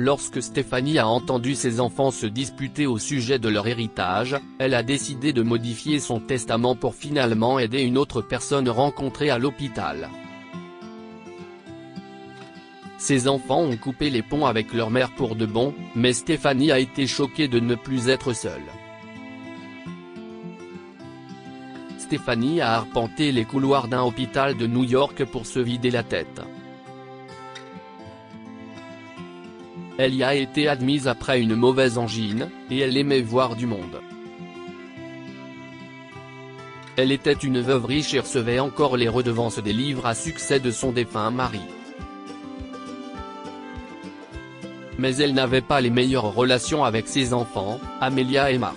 Lorsque Stéphanie a entendu ses enfants se disputer au sujet de leur héritage, elle a décidé de modifier son testament pour finalement aider une autre personne rencontrée à l'hôpital. Ses enfants ont coupé les ponts avec leur mère pour de bon, mais Stéphanie a été choquée de ne plus être seule. Stéphanie a arpenté les couloirs d'un hôpital de New York pour se vider la tête. Elle y a été admise après une mauvaise angine, et elle aimait voir du monde. Elle était une veuve riche et recevait encore les redevances des livres à succès de son défunt mari. Mais elle n'avait pas les meilleures relations avec ses enfants, Amelia et Mark.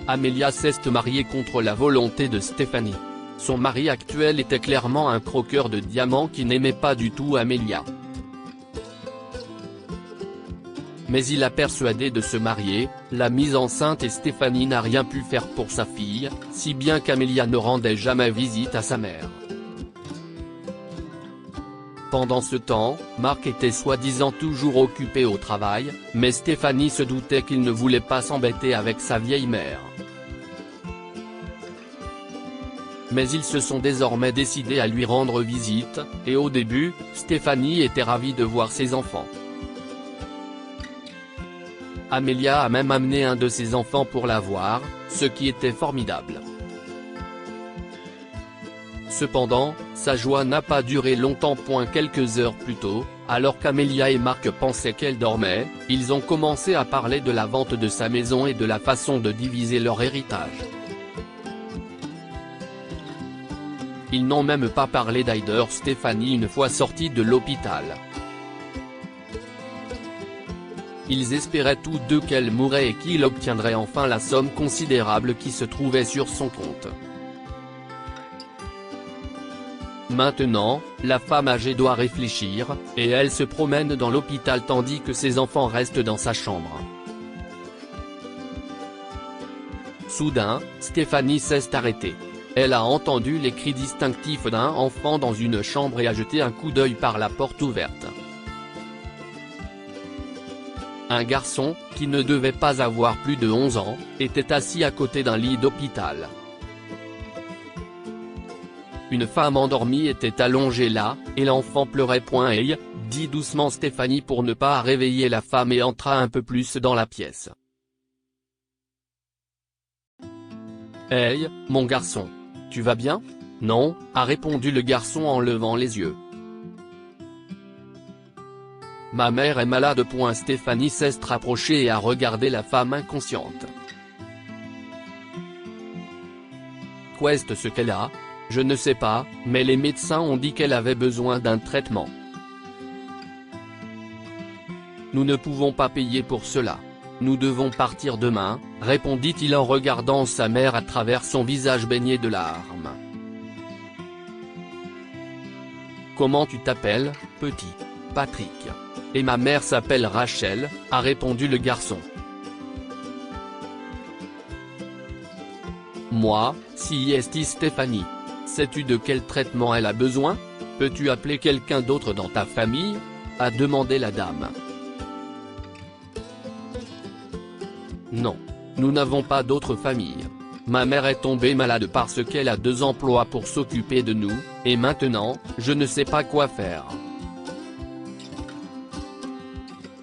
Amelia s'est mariée contre la volonté de Stéphanie. Son mari actuel était clairement un croqueur de diamants qui n'aimait pas du tout Amelia. Mais il a persuadé de se marier, l'a mise enceinte et Stéphanie n'a rien pu faire pour sa fille, si bien qu'Amelia ne rendait jamais visite à sa mère. Pendant ce temps, Mark était soi-disant toujours occupé au travail, mais Stéphanie se doutait qu'il ne voulait pas s'embêter avec sa vieille mère. Mais ils se sont désormais décidés à lui rendre visite, et au début, Stéphanie était ravie de voir ses enfants. Amelia a même amené un de ses enfants pour la voir, ce qui était formidable. Cependant, sa joie n'a pas duré longtemps. Quelques heures plus tôt, alors qu'Amelia et Mark pensaient qu'elle dormait, ils ont commencé à parler de la vente de sa maison et de la façon de diviser leur héritage. Ils n'ont même pas parlé d'Haider Stéphanie une fois sortie de l'hôpital. Ils espéraient tous deux qu'elle mourrait et qu'il obtiendrait enfin la somme considérable qui se trouvait sur son compte. Maintenant, la femme âgée doit réfléchir, et elle se promène dans l'hôpital tandis que ses enfants restent dans sa chambre. Soudain, Stéphanie s'est arrêtée. Elle a entendu les cris distinctifs d'un enfant dans une chambre et a jeté un coup d'œil par la porte ouverte. Un garçon, qui ne devait pas avoir plus de 11 ans, était assis à côté d'un lit d'hôpital. Une femme endormie était allongée là, et l'enfant pleurait. Hey, dit doucement Stéphanie pour ne pas réveiller la femme et entra un peu plus dans la pièce. Hey, mon garçon. Tu vas bien? Non, a répondu le garçon en levant les yeux. Ma mère est malade. Stéphanie s'est rapprochée et a regardé la femme inconsciente. Qu'est-ce ce qu'elle a? Je ne sais pas, mais les médecins ont dit qu'elle avait besoin d'un traitement. Nous ne pouvons pas payer pour cela. Nous devons partir demain, répondit-il en regardant sa mère à travers son visage baigné de larmes. Comment tu t'appelles, petit? Patrick. Et ma mère s'appelle Rachel, a répondu le garçon. Moi, si est Stéphanie. Sais-tu de quel traitement elle a besoin? Peux-tu appeler quelqu'un d'autre dans ta famille? A demandé la dame. Non. Nous n'avons pas d'autre famille. Ma mère est tombée malade parce qu'elle a 2 emplois pour s'occuper de nous, et maintenant, je ne sais pas quoi faire.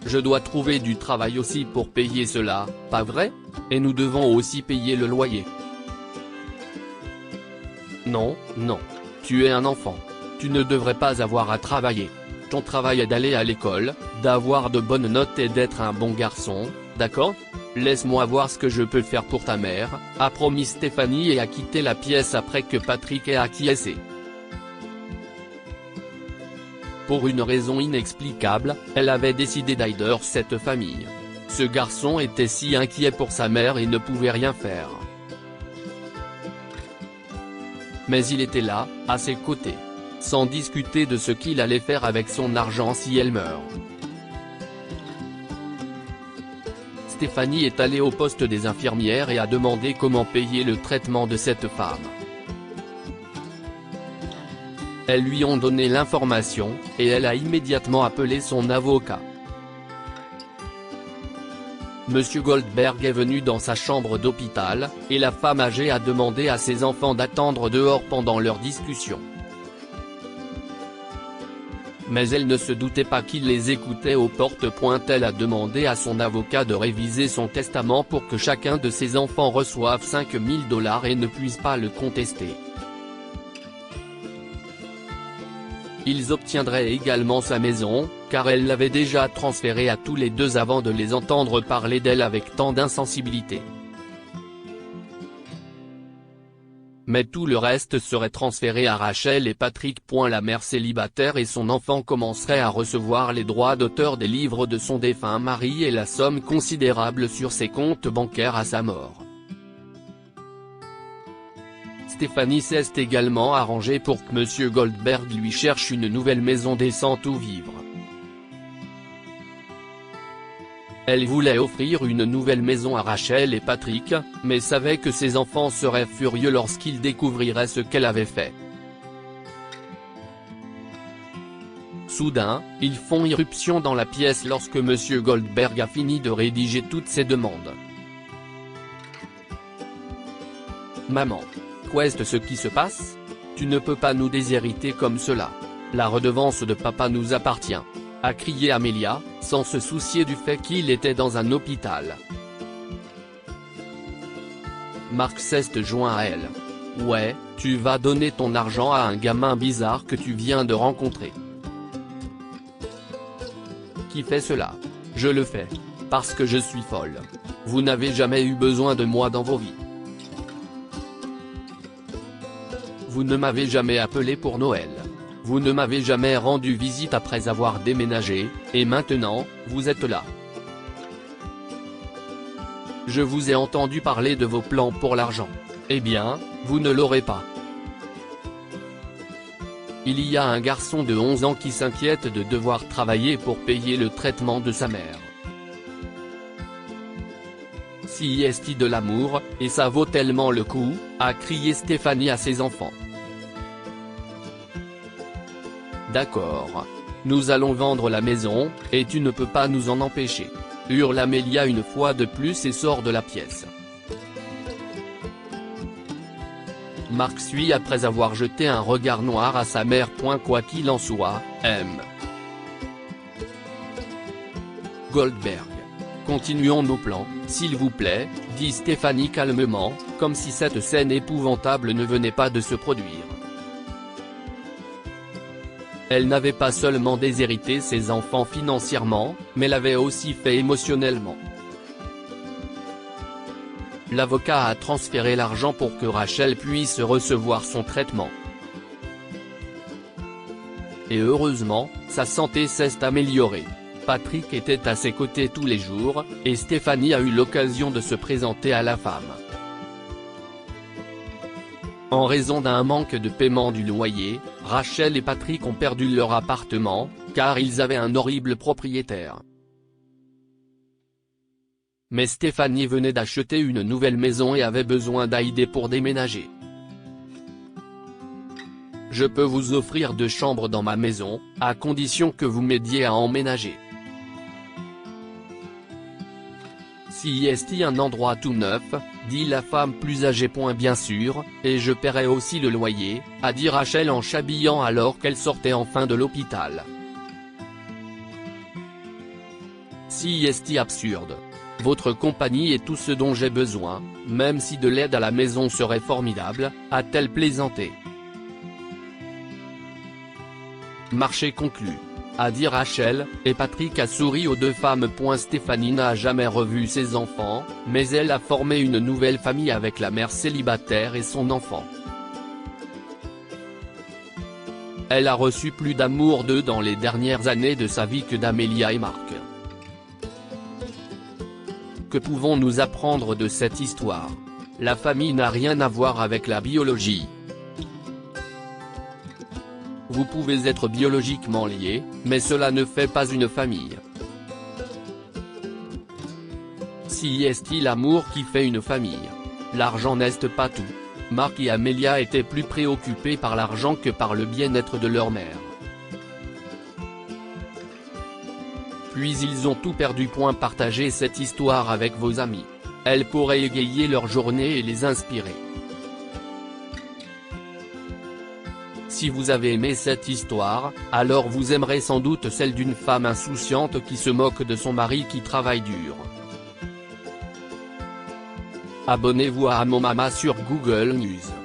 Je dois trouver du travail aussi pour payer cela, pas vrai? Et nous devons aussi payer le loyer. Non, non. Tu es un enfant. Tu ne devrais pas avoir à travailler. Ton travail est d'aller à l'école, d'avoir de bonnes notes et d'être un bon garçon, d'accord? Laisse-moi voir ce que je peux faire pour ta mère, a promis Stéphanie et a quitté la pièce après que Patrick ait acquiescé. Pour une raison inexplicable, elle avait décidé d'aider cette famille. Ce garçon était si inquiet pour sa mère et ne pouvait rien faire. Mais il était là, à ses côtés. Sans discuter de ce qu'il allait faire avec son argent si elle meurt. Stéphanie est allée au poste des infirmières et a demandé comment payer le traitement de cette femme. Elles lui ont donné l'information, et elle a immédiatement appelé son avocat. Monsieur Goldberg est venu dans sa chambre d'hôpital, et la femme âgée a demandé à ses enfants d'attendre dehors pendant leur discussion. Mais elle ne se doutait pas qu'il les écoutait aux portes-pointes. Elle a demandé à son avocat de réviser son testament pour que chacun de ses enfants reçoive $5000 et ne puisse pas le contester. Ils obtiendraient également sa maison, car elle l'avait déjà transférée à tous les deux avant de les entendre parler d'elle avec tant d'insensibilité. Mais tout le reste serait transféré à Rachel et Patrick. La mère célibataire et son enfant commenceraient à recevoir les droits d'auteur des livres de son défunt mari et la somme considérable sur ses comptes bancaires à sa mort. Stéphanie s'est également arrangée pour que M. Goldberg lui cherche une nouvelle maison décente où vivre. Elle voulait offrir une nouvelle maison à Rachel et Patrick, mais savait que ses enfants seraient furieux lorsqu'ils découvriraient ce qu'elle avait fait. Soudain, ils font irruption dans la pièce lorsque M. Goldberg a fini de rédiger toutes ses demandes. « Maman. Qu'est ce qui se passe? Tu ne peux pas nous déshériter comme cela. La redevance de papa nous appartient », a crié Amelia, sans se soucier du fait qu'il était dans un hôpital. Mark s'est joint à elle. « Ouais, tu vas donner ton argent à un gamin bizarre que tu viens de rencontrer. » « Qui fait cela? Je le fais. Parce que je suis folle. Vous n'avez jamais eu besoin de moi dans vos vies. Vous ne m'avez jamais appelé pour Noël. Vous ne m'avez jamais rendu visite après avoir déménagé, et maintenant, vous êtes là. Je vous ai entendu parler de vos plans pour l'argent. Eh bien, vous ne l'aurez pas. Il y a un garçon de 11 ans qui s'inquiète de devoir travailler pour payer le traitement de sa mère. Si est-il de l'amour, et ça vaut tellement le coup, a crié Stéphanie à ses enfants. D'accord. Nous allons vendre la maison, et tu ne peux pas nous en empêcher, hurle Amelia une fois de plus et sort de la pièce. Mark suit après avoir jeté un regard noir à sa mère. Quoi qu'il en soit, M. Goldberg. Continuons nos plans, s'il vous plaît, dit Stéphanie calmement, comme si cette scène épouvantable ne venait pas de se produire. Elle n'avait pas seulement déshérité ses enfants financièrement, mais l'avait aussi fait émotionnellement. L'avocat a transféré l'argent pour que Rachel puisse recevoir son traitement. Et heureusement, sa santé s'est améliorée. Patrick était à ses côtés tous les jours, et Stéphanie a eu l'occasion de se présenter à la femme. En raison d'un manque de paiement du loyer, Rachel et Patrick ont perdu leur appartement, car ils avaient un horrible propriétaire. Mais Stéphanie venait d'acheter une nouvelle maison et avait besoin d'aide pour déménager. « Je peux vous offrir 2 chambres dans ma maison, à condition que vous m'aidiez à emménager. Si est un endroit tout neuf, dit la femme plus âgée. Bien sûr, et je paierai aussi le loyer, a dit Rachel en s'habillant alors qu'elle sortait enfin de l'hôpital. Si est absurde. Votre compagnie est tout ce dont j'ai besoin, même si de l'aide à la maison serait formidable, a-t-elle plaisanté. Marché conclu, a dit Rachel, et Patrick a souri aux 2 femmes. Stéphanie n'a jamais revu ses enfants, mais elle a formé une nouvelle famille avec la mère célibataire et son enfant. Elle a reçu plus d'amour d'eux dans les dernières années de sa vie que d'Amelia et Mark. Que pouvons-nous apprendre de cette histoire? La famille n'a rien à voir avec la biologie. Vous pouvez être biologiquement liés, mais cela ne fait pas une famille. Si est-il l'amour qui fait une famille? L'argent n'est pas tout. Marc et Amélia étaient plus préoccupés par l'argent que par le bien-être de leur mère. Puis ils ont tout perdu. Partagez cette histoire avec vos amis. Elle pourrait égayer leur journée et les inspirer. Si vous avez aimé cette histoire, alors vous aimerez sans doute celle d'une femme insouciante qui se moque de son mari qui travaille dur. Abonnez-vous à Mon Mama sur Google News.